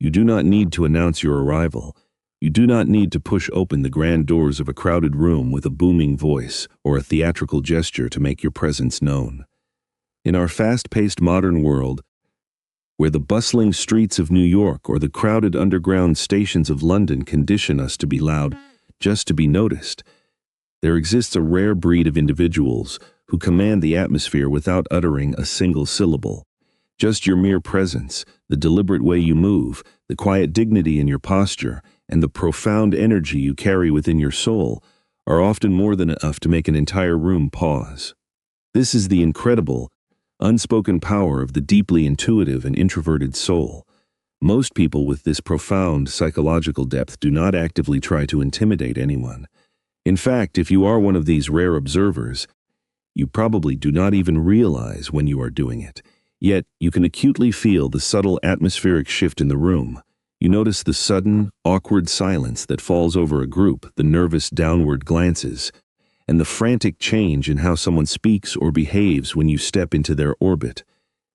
You do not need to announce your arrival. You do not need to push open the grand doors of a crowded room with a booming voice or a theatrical gesture to make your presence known. In our fast-paced modern world, where the bustling streets of New York or the crowded underground stations of London condition us to be loud just to be noticed, there exists a rare breed of individuals who command the atmosphere without uttering a single syllable. Just your mere presence, the deliberate way you move, the quiet dignity in your posture, and the profound energy you carry within your soul are often more than enough to make an entire room pause. This is the incredible, unspoken power of the deeply intuitive and introverted soul. Most people with this profound psychological depth do not actively try to intimidate anyone. In fact, if you are one of these rare observers, you probably do not even realize when you are doing it. Yet, you can acutely feel the subtle atmospheric shift in the room. You notice the sudden, awkward silence that falls over a group, the nervous downward glances, and the frantic change in how someone speaks or behaves when you step into their orbit.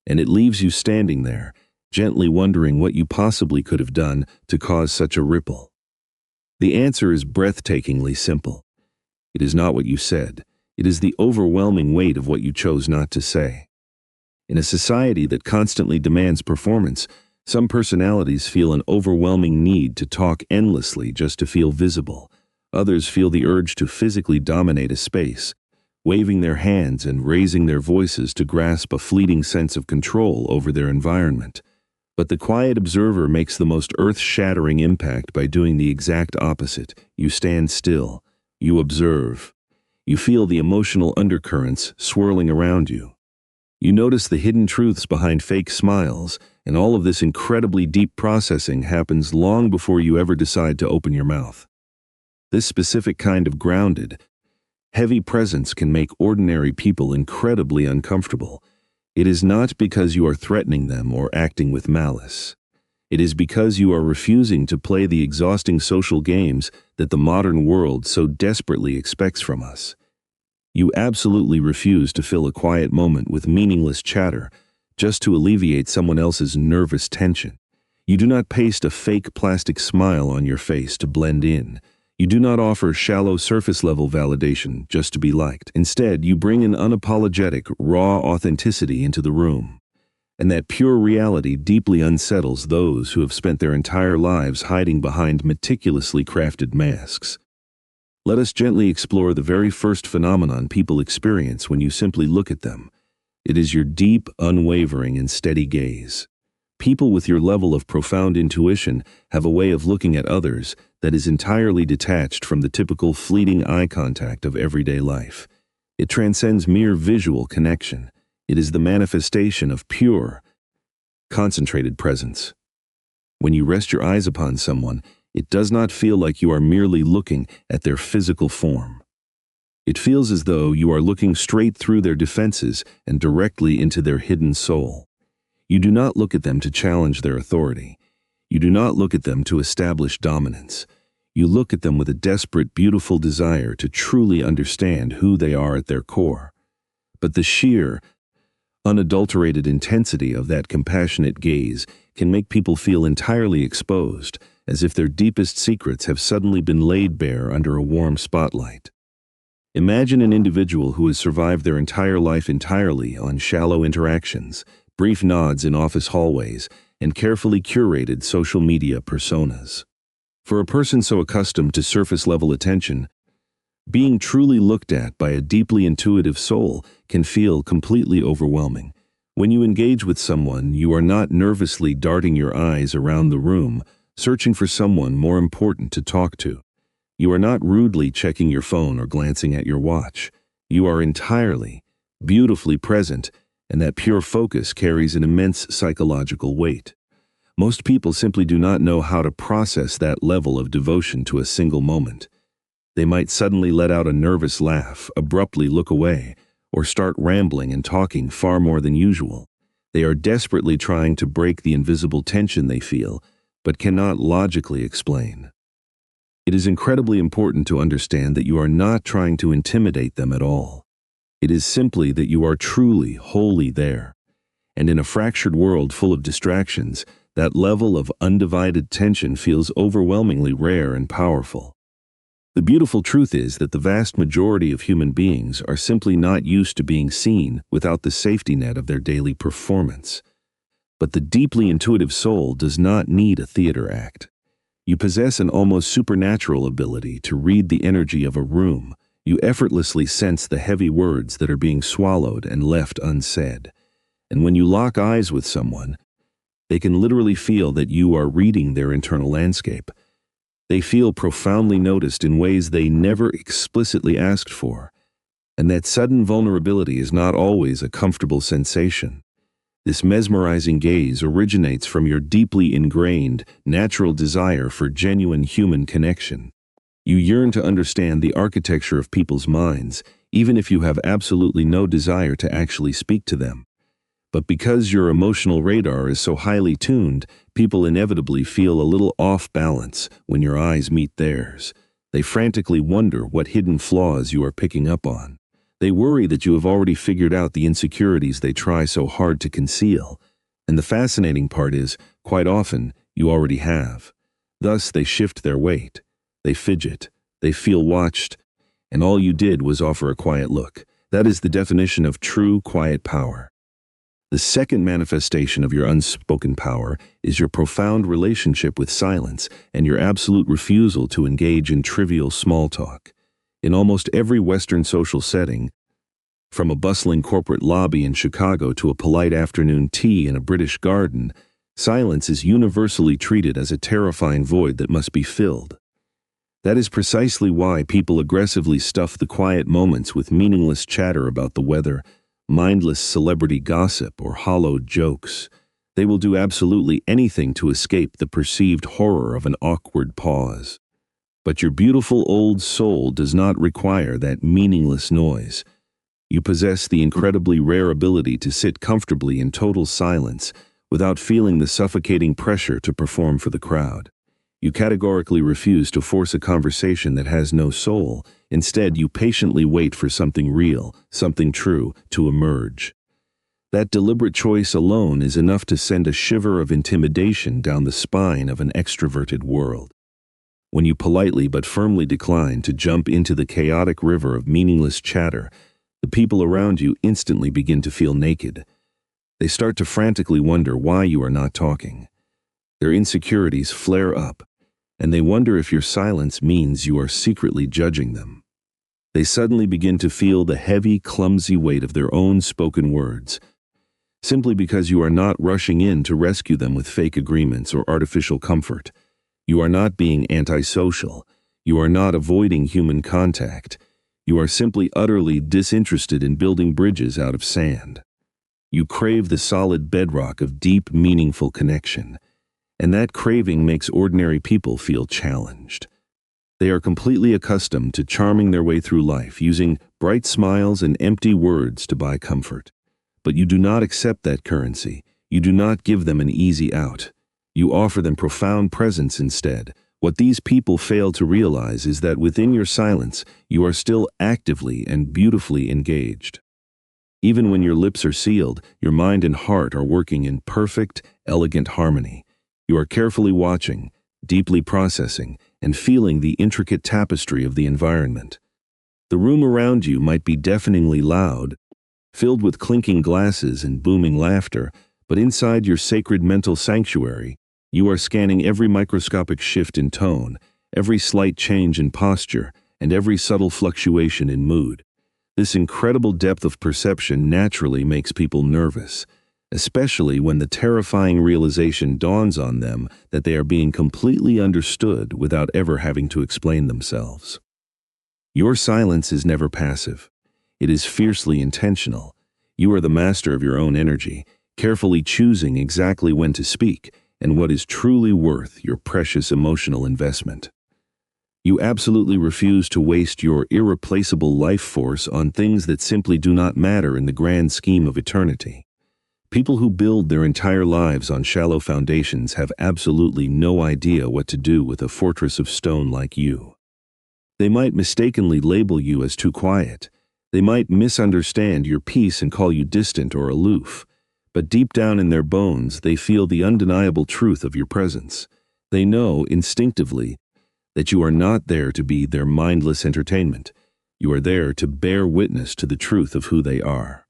And it leaves you standing there, gently wondering what you possibly could have done to cause such a ripple. The answer is breathtakingly simple. It is not what you said. It is the overwhelming weight of what you chose not to say. In a society that constantly demands performance, some personalities feel an overwhelming need to talk endlessly just to feel visible. Others feel the urge to physically dominate a space, waving their hands and raising their voices to grasp a fleeting sense of control over their environment. But the quiet observer makes the most earth-shattering impact by doing the exact opposite. You stand still. You observe. You feel the emotional undercurrents swirling around you. You notice the hidden truths behind fake smiles, and all of this incredibly deep processing happens long before you ever decide to open your mouth. This specific kind of grounded, heavy presence can make ordinary people incredibly uncomfortable. It is not because you are threatening them or acting with malice. It is because you are refusing to play the exhausting social games that the modern world so desperately expects from us. You absolutely refuse to fill a quiet moment with meaningless chatter just to alleviate someone else's nervous tension. You do not paste a fake plastic smile on your face to blend in. You do not offer shallow surface-level validation just to be liked. Instead, you bring an unapologetic, raw authenticity into the room. And that pure reality deeply unsettles those who have spent their entire lives hiding behind meticulously crafted masks. Let us gently explore the very first phenomenon people experience when you simply look at them. It is your deep, unwavering, and steady gaze. People with your level of profound intuition have a way of looking at others that is entirely detached from the typical fleeting eye contact of everyday life. It transcends mere visual connection. It is the manifestation of pure, concentrated presence. When you rest your eyes upon someone, it does not feel like you are merely looking at their physical form. It feels as though you are looking straight through their defenses and directly into their hidden soul. You do not look at them to challenge their authority. You do not look at them to establish dominance. You look at them with a desperate, beautiful desire to truly understand who they are at their core. But the sheer, unadulterated intensity of that compassionate gaze can make people feel entirely exposed, as if their deepest secrets have suddenly been laid bare under a warm spotlight. Imagine an individual who has survived their entire life entirely on shallow interactions, brief nods in office hallways, and carefully curated social media personas. For a person so accustomed to surface-level attention, being truly looked at by a deeply intuitive soul can feel completely overwhelming. When you engage with someone, you are not nervously darting your eyes around the room, searching for someone more important to talk to. You are not rudely checking your phone or glancing at your watch. You are entirely, beautifully present, and that pure focus carries an immense psychological weight. Most people simply do not know how to process that level of devotion to a single moment. They might suddenly let out a nervous laugh, abruptly look away, or start rambling and talking far more than usual. They are desperately trying to break the invisible tension they feel, but cannot logically explain. It is incredibly important to understand that you are not trying to intimidate them at all. It is simply that you are truly, wholly there. And in a fractured world full of distractions, That level of undivided attention feels overwhelmingly rare and powerful. The beautiful truth is that the vast majority of human beings are simply not used to being seen without the safety net of their daily performance. But the deeply intuitive soul does not need a theater act. You possess an almost supernatural ability to read the energy of a room. You effortlessly sense the heavy words that are being swallowed and left unsaid. And when you lock eyes with someone, they can literally feel that you are reading their internal landscape. They feel profoundly noticed in ways they never explicitly asked for. And that sudden vulnerability is not always a comfortable sensation. This mesmerizing gaze originates from your deeply ingrained, natural desire for genuine human connection. You yearn to understand the architecture of people's minds, even if you have absolutely no desire to actually speak to them. But because your emotional radar is so highly tuned, people inevitably feel a little off balance when your eyes meet theirs. They frantically wonder what hidden flaws you are picking up on. They worry that you have already figured out the insecurities they try so hard to conceal. And the fascinating part is, quite often, you already have. Thus, they shift their weight. They fidget. They feel watched. And all you did was offer a quiet look. That is the definition of true, quiet power. The second manifestation of your unspoken power is your profound relationship with silence and your absolute refusal to engage in trivial small talk. In almost every Western social setting, from a bustling corporate lobby in Chicago to a polite afternoon tea in a British garden, silence is universally treated as a terrifying void that must be filled. That is precisely why people aggressively stuff the quiet moments with meaningless chatter about the weather, mindless celebrity gossip, or hollowed jokes. They will do absolutely anything to escape the perceived horror of an awkward pause. But your beautiful old soul does not require that meaningless noise. You possess the incredibly rare ability to sit comfortably in total silence without feeling the suffocating pressure to perform for the crowd. You categorically refuse to force a conversation that has no soul. Instead, you patiently wait for something real, something true, to emerge. That deliberate choice alone is enough to send a shiver of intimidation down the spine of an extroverted world. When you politely but firmly decline to jump into the chaotic river of meaningless chatter, the people around you instantly begin to feel naked. They start to frantically wonder why you are not talking. Their insecurities flare up, and they wonder if your silence means you are secretly judging them. They suddenly begin to feel the heavy, clumsy weight of their own spoken words, simply because you are not rushing in to rescue them with fake agreements or artificial comfort. You are not being antisocial. You are not avoiding human contact. You are simply utterly disinterested in building bridges out of sand. You crave the solid bedrock of deep, meaningful connection. And that craving makes ordinary people feel challenged. They are completely accustomed to charming their way through life, using bright smiles and empty words to buy comfort. But you do not accept that currency. You do not give them an easy out. You offer them profound presence instead. What these people fail to realize is that within your silence, you are still actively and beautifully engaged. Even when your lips are sealed, your mind and heart are working in perfect, elegant harmony. You are carefully watching, deeply processing, and feeling the intricate tapestry of the environment. The room around you might be deafeningly loud, filled with clinking glasses and booming laughter, but inside your sacred mental sanctuary, you are scanning every microscopic shift in tone, every slight change in posture, and every subtle fluctuation in mood. This incredible depth of perception naturally makes people nervous, especially when the terrifying realization dawns on them that they are being completely understood without ever having to explain themselves. Your silence is never passive. It is fiercely intentional. You are the master of your own energy, carefully choosing exactly when to speak and what is truly worth your precious emotional investment. You absolutely refuse to waste your irreplaceable life force on things that simply do not matter in the grand scheme of eternity. People who build their entire lives on shallow foundations have absolutely no idea what to do with a fortress of stone like you. They might mistakenly label you as too quiet. They might misunderstand your peace and call you distant or aloof. But deep down in their bones, they feel the undeniable truth of your presence. They know, instinctively, that you are not there to be their mindless entertainment. You are there to bear witness to the truth of who they are.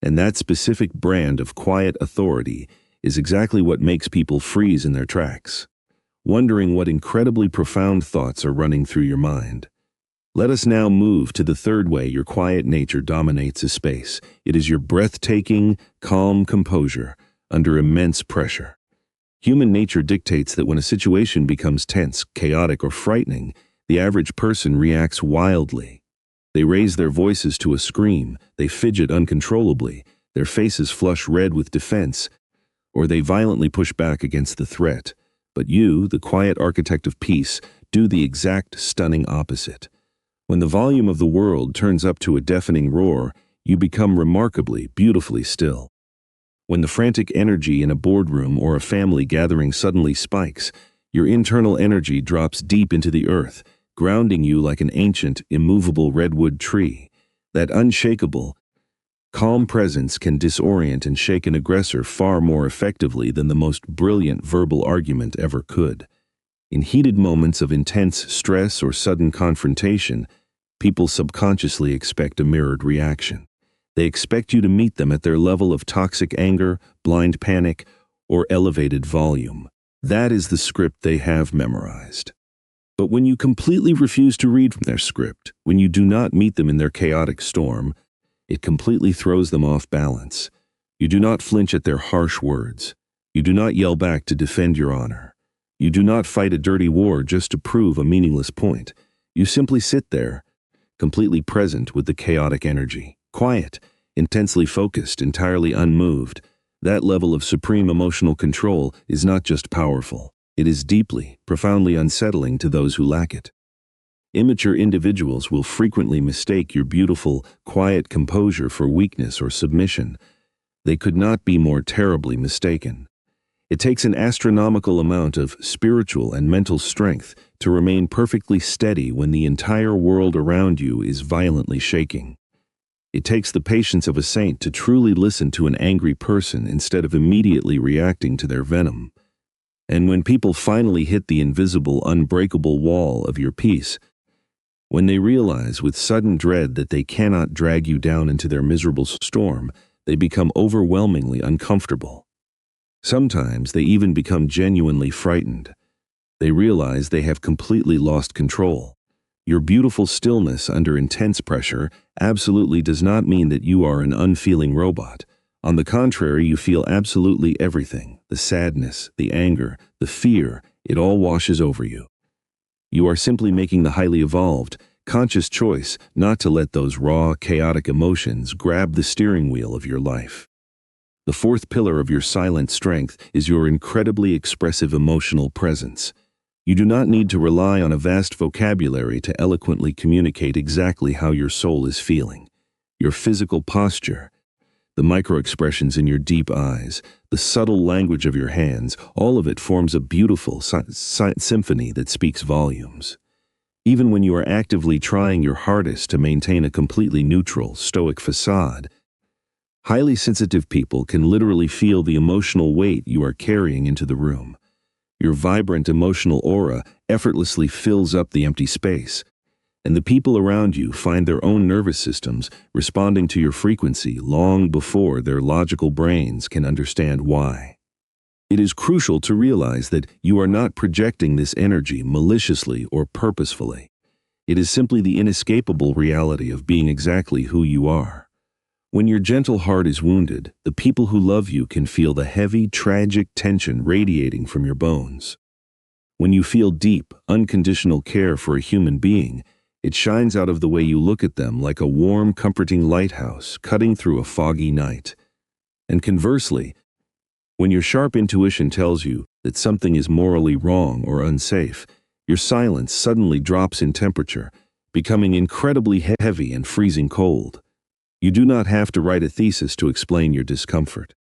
And that specific brand of quiet authority is exactly what makes people freeze in their tracks, wondering what incredibly profound thoughts are running through your mind. Let us now move to the third way your quiet nature dominates a space. It is your breathtaking, calm composure under immense pressure. Human nature dictates that when a situation becomes tense, chaotic, or frightening, the average person reacts wildly. They raise their voices to a scream, they fidget uncontrollably, their faces flush red with defense, or they violently push back against the threat. But you, the quiet architect of peace, do the exact stunning opposite. When the volume of the world turns up to a deafening roar, you become remarkably, beautifully still. When the frantic energy in a boardroom or a family gathering suddenly spikes, your internal energy drops deep into the earth, grounding you like an ancient, immovable redwood tree. That unshakable, calm presence can disorient and shake an aggressor far more effectively than the most brilliant verbal argument ever could. In heated moments of intense stress or sudden confrontation, people subconsciously expect a mirrored reaction. They expect you to meet them at their level of toxic anger, blind panic, or elevated volume. That is the script they have memorized. But when you completely refuse to read from their script, when you do not meet them in their chaotic storm, it completely throws them off balance. You do not flinch at their harsh words. You do not yell back to defend your honor. You do not fight a dirty war just to prove a meaningless point. You simply sit there, completely present with the chaotic energy. Quiet, intensely focused, entirely unmoved. That level of supreme emotional control is not just powerful. It is deeply, profoundly unsettling to those who lack it. Immature individuals will frequently mistake your beautiful, quiet composure for weakness or submission. They could not be more terribly mistaken. It takes an astronomical amount of spiritual and mental strength to remain perfectly steady when the entire world around you is violently shaking. It takes the patience of a saint to truly listen to an angry person instead of immediately reacting to their venom. And when people finally hit the invisible, unbreakable wall of your peace, when they realize with sudden dread that they cannot drag you down into their miserable storm, they become overwhelmingly uncomfortable. Sometimes they even become genuinely frightened. They realize they have completely lost control. Your beautiful stillness under intense pressure absolutely does not mean that you are an unfeeling robot. On the contrary, you feel absolutely everything. The sadness, the anger, the fear, it all washes over you. You are simply making the highly evolved, conscious choice not to let those raw, chaotic emotions grab the steering wheel of your life. The fourth pillar of your silent strength is your incredibly expressive emotional presence. You do not need to rely on a vast vocabulary to eloquently communicate exactly how your soul is feeling. Your physical posture, the micro-expressions in your deep eyes, the subtle language of your hands, all of it forms a beautiful symphony that speaks volumes. Even when you are actively trying your hardest to maintain a completely neutral, stoic facade, highly sensitive people can literally feel the emotional weight you are carrying into the room. Your vibrant emotional aura effortlessly fills up the empty space, and the people around you find their own nervous systems responding to your frequency long before their logical brains can understand why. It is crucial to realize that you are not projecting this energy maliciously or purposefully. It is simply the inescapable reality of being exactly who you are. When your gentle heart is wounded, the people who love you can feel the heavy, tragic tension radiating from your bones. When you feel deep, unconditional care for a human being, it shines out of the way you look at them like a warm, comforting lighthouse cutting through a foggy night. And conversely, when your sharp intuition tells you that something is morally wrong or unsafe, your silence suddenly drops in temperature, becoming incredibly heavy and freezing cold. You do not have to write a thesis to explain your discomfort.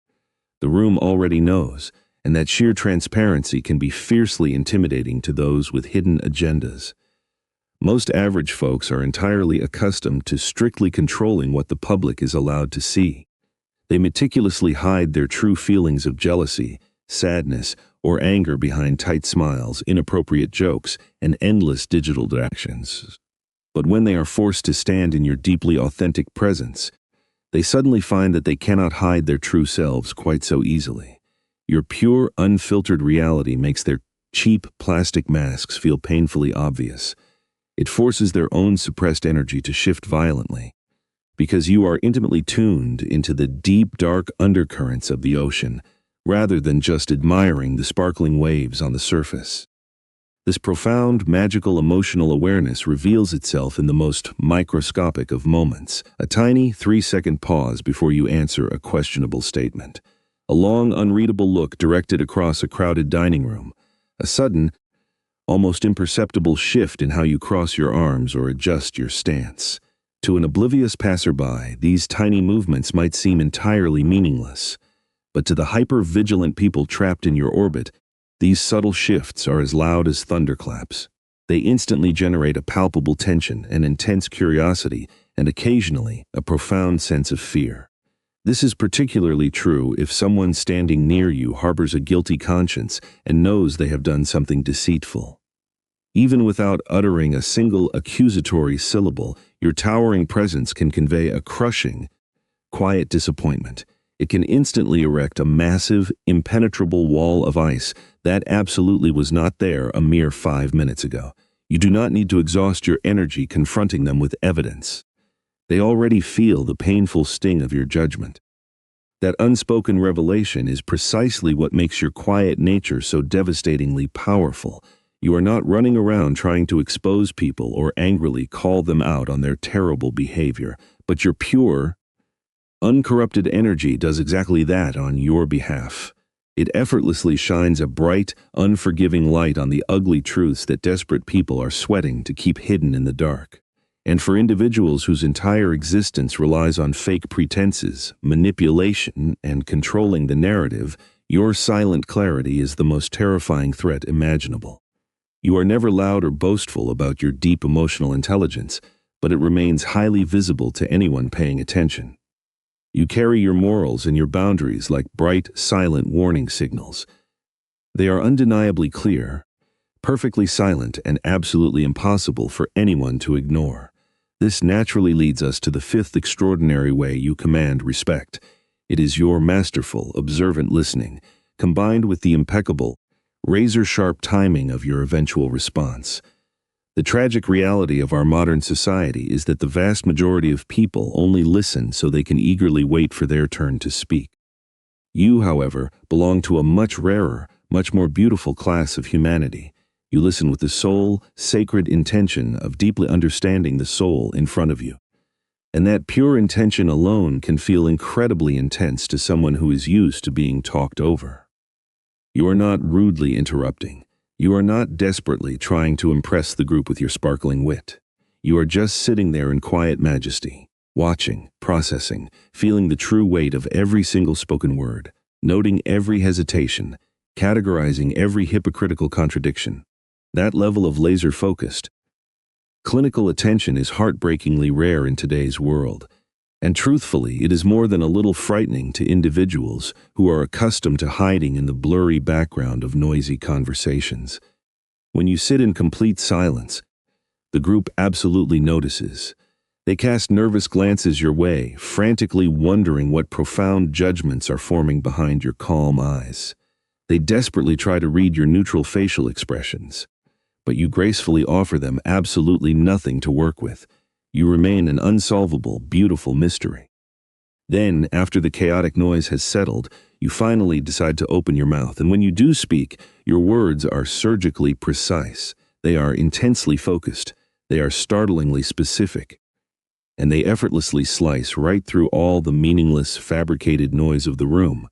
The room already knows, and that sheer transparency can be fiercely intimidating to those with hidden agendas. Most average folks are entirely accustomed to strictly controlling what the public is allowed to see. They meticulously hide their true feelings of jealousy, sadness, or anger behind tight smiles, inappropriate jokes, and endless digital distractions. But when they are forced to stand in your deeply authentic presence, they suddenly find that they cannot hide their true selves quite so easily. Your pure, unfiltered reality makes their cheap plastic masks feel painfully obvious. It forces their own suppressed energy to shift violently, because you are intimately tuned into the deep, dark undercurrents of the ocean, rather than just admiring the sparkling waves on the surface. This profound, magical emotional awareness reveals itself in the most microscopic of moments, a tiny 3-second pause before you answer a questionable statement, a long, unreadable look directed across a crowded dining room, a sudden, almost imperceptible shift in how you cross your arms or adjust your stance. To an oblivious passerby, these tiny movements might seem entirely meaningless, but to the hyper-vigilant people trapped in your orbit, these subtle shifts are as loud as thunderclaps. They instantly generate a palpable tension, an intense curiosity, and occasionally a profound sense of fear. This is particularly true if someone standing near you harbors a guilty conscience and knows they have done something deceitful. Even without uttering a single accusatory syllable, your towering presence can convey a crushing, quiet disappointment. It can instantly erect a massive, impenetrable wall of ice that absolutely was not there a mere 5 minutes ago. You do not need to exhaust your energy confronting them with evidence. They already feel the painful sting of your judgment. That unspoken revelation is precisely what makes your quiet nature so devastatingly powerful. You are not running around trying to expose people or angrily call them out on their terrible behavior, but your pure, uncorrupted energy does exactly that on your behalf. It effortlessly shines a bright, unforgiving light on the ugly truths that desperate people are sweating to keep hidden in the dark. And for individuals whose entire existence relies on fake pretenses, manipulation, and controlling the narrative, your silent clarity is the most terrifying threat imaginable. You are never loud or boastful about your deep emotional intelligence, but it remains highly visible to anyone paying attention. You carry your morals and your boundaries like bright, silent warning signals. They are undeniably clear, perfectly silent, and absolutely impossible for anyone to ignore. This naturally leads us to the fifth extraordinary way you command respect. It is your masterful, observant listening, combined with the impeccable, razor-sharp timing of your eventual response. The tragic reality of our modern society is that the vast majority of people only listen so they can eagerly wait for their turn to speak. You, however, belong to a much rarer, much more beautiful class of humanity. You listen with the sole, sacred intention of deeply understanding the soul in front of you. And that pure intention alone can feel incredibly intense to someone who is used to being talked over. You are not rudely interrupting. You are not desperately trying to impress the group with your sparkling wit. You are just sitting there in quiet majesty, watching, processing, feeling the true weight of every single spoken word, noting every hesitation, categorizing every hypocritical contradiction. That level of laser-focused, clinical attention is heartbreakingly rare in today's world, and truthfully, it is more than a little frightening to individuals who are accustomed to hiding in the blurry background of noisy conversations. When you sit in complete silence, the group absolutely notices. They cast nervous glances your way, frantically wondering what profound judgments are forming behind your calm eyes. They desperately try to read your neutral facial expressions, but you gracefully offer them absolutely nothing to work with. You remain an unsolvable, beautiful mystery. Then, after the chaotic noise has settled, you finally decide to open your mouth, and when you do speak, your words are surgically precise. They are intensely focused. They are startlingly specific. And they effortlessly slice right through all the meaningless, fabricated noise of the room.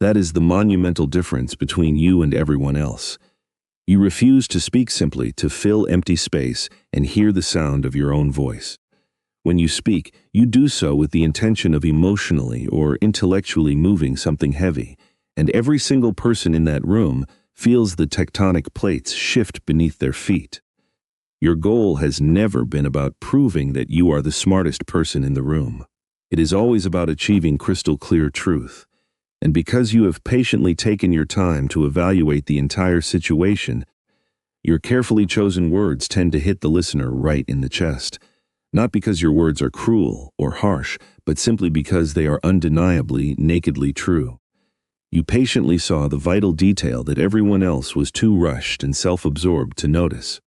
That is the monumental difference between you and everyone else. You refuse to speak simply to fill empty space and hear the sound of your own voice. When you speak, you do so with the intention of emotionally or intellectually moving something heavy, and every single person in that room feels the tectonic plates shift beneath their feet. Your goal has never been about proving that you are the smartest person in the room. It is always about achieving crystal clear truth. And because you have patiently taken your time to evaluate the entire situation, your carefully chosen words tend to hit the listener right in the chest. Not because your words are cruel or harsh, but simply because they are undeniably, nakedly true. You patiently saw the vital detail that everyone else was too rushed and self-absorbed to notice.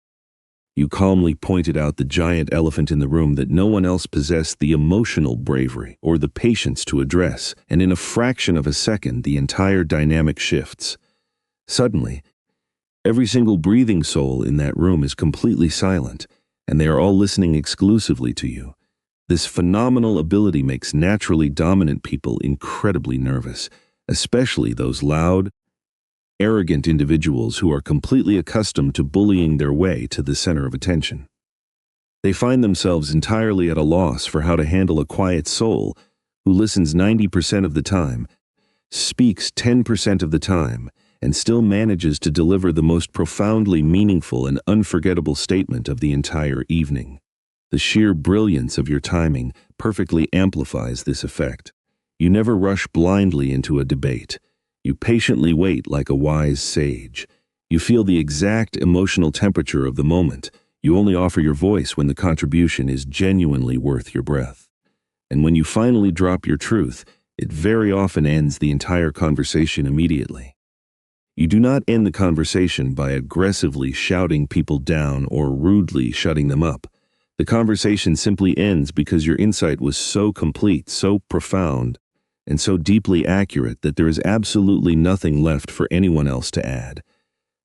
You calmly pointed out the giant elephant in the room that no one else possessed the emotional bravery or the patience to address, and in a fraction of a second the entire dynamic shifts. Suddenly, every single breathing soul in that room is completely silent, and they are all listening exclusively to you. This phenomenal ability makes naturally dominant people incredibly nervous, especially those loud, arrogant individuals who are completely accustomed to bullying their way to the center of attention. They find themselves entirely at a loss for how to handle a quiet soul who listens 90% of the time, speaks 10% of the time, and still manages to deliver the most profoundly meaningful and unforgettable statement of the entire evening. The sheer brilliance of your timing perfectly amplifies this effect. You never rush blindly into a debate. You patiently wait like a wise sage. You feel the exact emotional temperature of the moment. You only offer your voice when the contribution is genuinely worth your breath. And when you finally drop your truth, it very often ends the entire conversation immediately. You do not end the conversation by aggressively shouting people down or rudely shutting them up. The conversation simply ends because your insight was so complete, so profound, and so deeply accurate that there is absolutely nothing left for anyone else to add.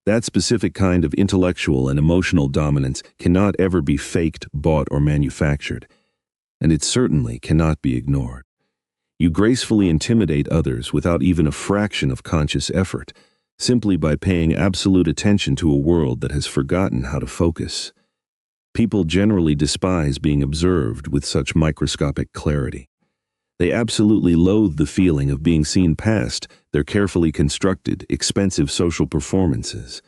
That specific kind of intellectual and emotional dominance cannot ever be faked, bought, or manufactured, and it certainly cannot be ignored. You gracefully intimidate others without even a fraction of conscious effort, simply by paying absolute attention to a world that has forgotten how to focus. People generally despise being observed with such microscopic clarity. They absolutely loathe the feeling of being seen past their carefully constructed, expensive social performances.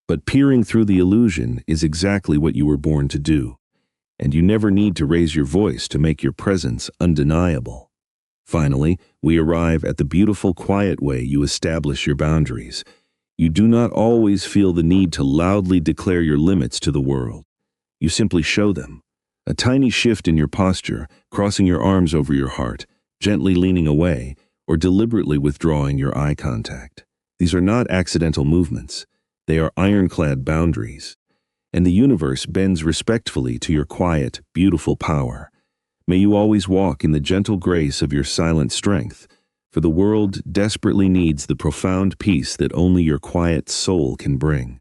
But peering through the illusion is exactly what you were born to do, and you never need to raise your voice to make your presence undeniable. Finally, we arrive at the beautiful, quiet way you establish your boundaries. You do not always feel the need to loudly declare your limits to the world. You simply show them. A tiny shift in your posture, crossing your arms over your heart, gently leaning away, or deliberately withdrawing your eye contact. These are not accidental movements. They are ironclad boundaries. And the universe bends respectfully to your quiet, beautiful power. May you always walk in the gentle grace of your silent strength, for the world desperately needs the profound peace that only your quiet soul can bring.